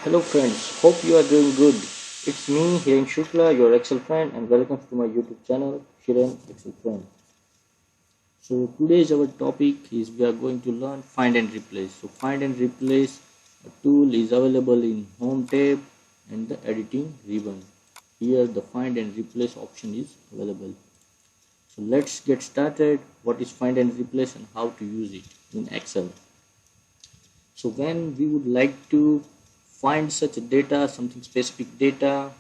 Hello friends, hope you are doing good. It's me, Hiren Shukla, your Excel friend, and welcome to my YouTube channel, Shiren Excel friend. So today's our topic is we are going to learn find and replace. So find and replace a tool is available in Home tab and the editing ribbon. Here the find and replace option is available. So let's get started. What is find and replace and how to use it in Excel. So when we would like to find such data, something specific data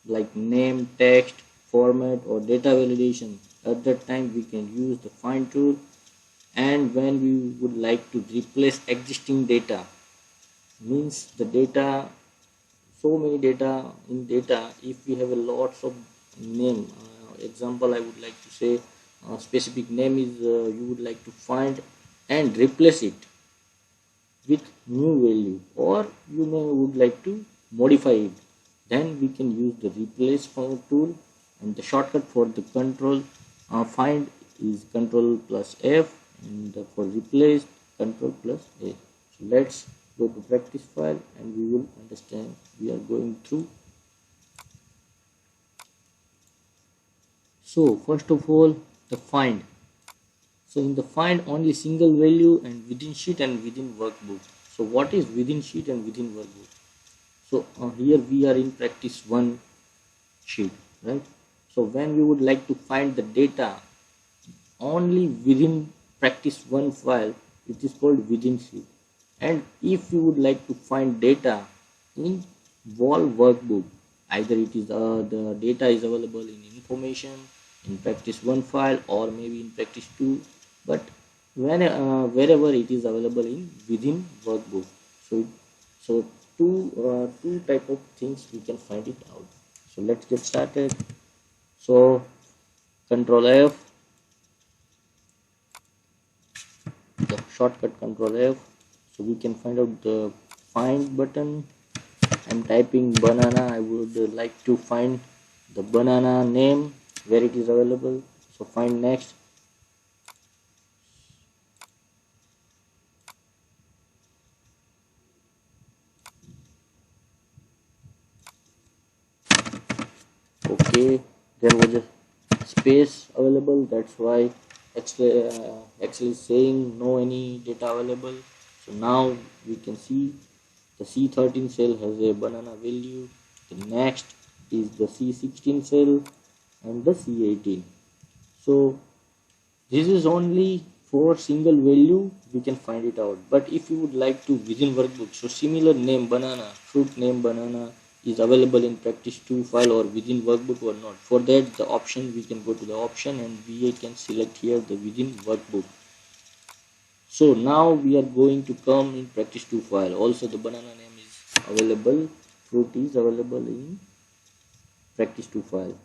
like name, text, format or data validation, at that time we can use the find tool. And when we would like to replace existing data, means the data, so many data in data, if we have a lots of name, example I would like to say specific name is you would like to find and replace it with new value, or you may would like to modify it, then we can use the replace tool. And the shortcut for the control find is control plus F, and for replace control plus A. So let's go to practice file and we will understand we are going through. So first of all, the find. So in the find, only single value and within sheet and within workbook. So what is within sheet and within workbook? So here we are in practice 1 sheet, right? So when we would like to find the data only within practice 1 file, it is called within sheet. And if you would like to find data in wall workbook, either it is the data is available in information in practice 1 file or maybe in practice 2, but wherever it is available in within workbook. So two type of things we can find it out. So let's get started. So control F, the shortcut control F, so we can find out the find button. I'm typing banana. I would like to find the banana name where it is available. So find next. Okay, there was a space available, that's why Excel is saying no any data available. So now we can see the C13 cell has a banana value, the next is the C16 cell and the C18. So this is only for single value we can find it out, but if you would like to within workbook, so similar name banana, fruit name banana is available in practice 2 file or within workbook or not. For that the option, we can go to the option and we can select here the within workbook. So now we are going to come in practice 2 file. Also the banana name is available, fruit is available in practice 2 file.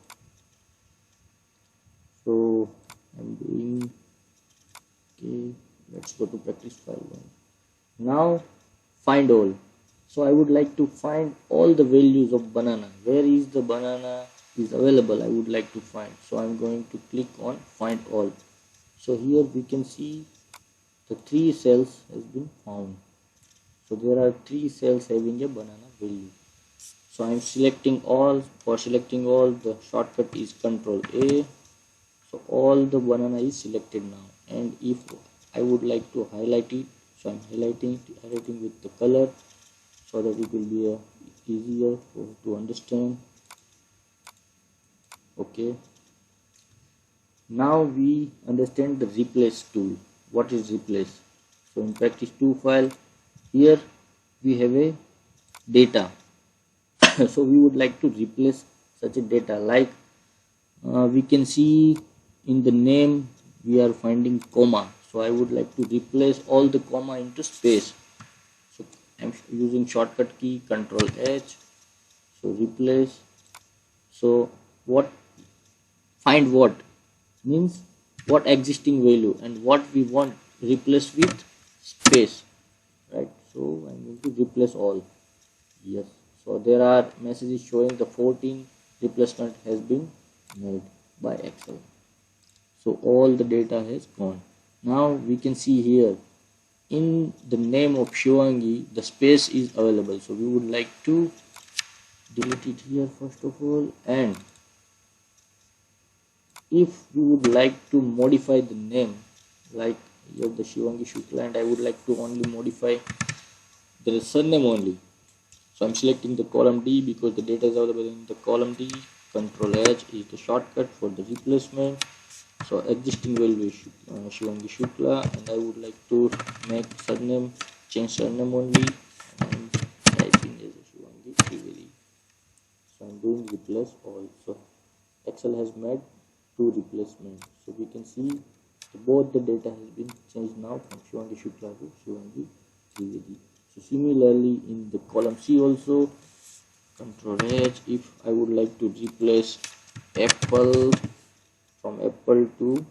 So I'm doing okay, let's go to practice file 1. Now find all. So I would like to find all the values of banana. Where is the banana is available, I would like to find. So I'm going to click on find all. So here we can see the 3 cells has been found. So there are 3 cells having a banana value. So I'm selecting all. For selecting all, the shortcut is Control A. So all the banana is selected now. And if I would like to highlight it, so I'm highlighting with the color so that it will be easier to understand. Okay, now we understand the replace tool. What is replace? So in practice 2 file, here we have a data. So we would like to replace such a data, like we can see in the name we are finding comma. So I would like to replace all the comma into space. So I'm using shortcut key Control H. So replace. So what find what means what existing value and what we want replace with space, right? So I'm going to replace all. Yes. So there are messages showing the 14 replacement has been made by Excel. So all the data has gone. Now we can see here in the name of Shivangi, the space is available. So we would like to delete it here first of all, and if we would like to modify the name, like here the Shivangi Shukla, and I would like to only modify the surname only. So I'm selecting the column D because the data is available in the column D. Control H is the shortcut for the replacement. So existing value is Shivangi Shukla, and I would like to make surname, change surname only, and typing as a Shivangi Trivedi. So I'm doing replace all. So Excel has made two replacements. So we can see both the data has been changed now from Shivangi Shukla to Shivangi Trivedi. So similarly in the column C also, Control H, if I would like to replace apple from apple to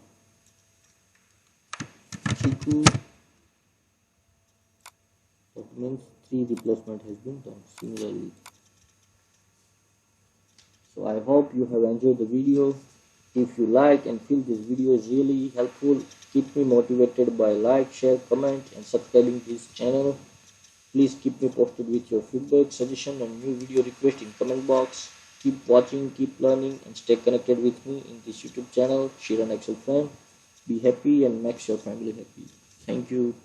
Chiku, that means 3 replacement has been done similarly. So I hope you have enjoyed the video. If you like and feel this video is really helpful, keep me motivated by like, share, comment and subscribing this channel. Please keep me posted with your feedback, suggestion and new video request in comment box. Keep watching, keep learning and stay connected with me in this YouTube channel, Shiren Excel Friend. Be happy and make your family happy. Thank you.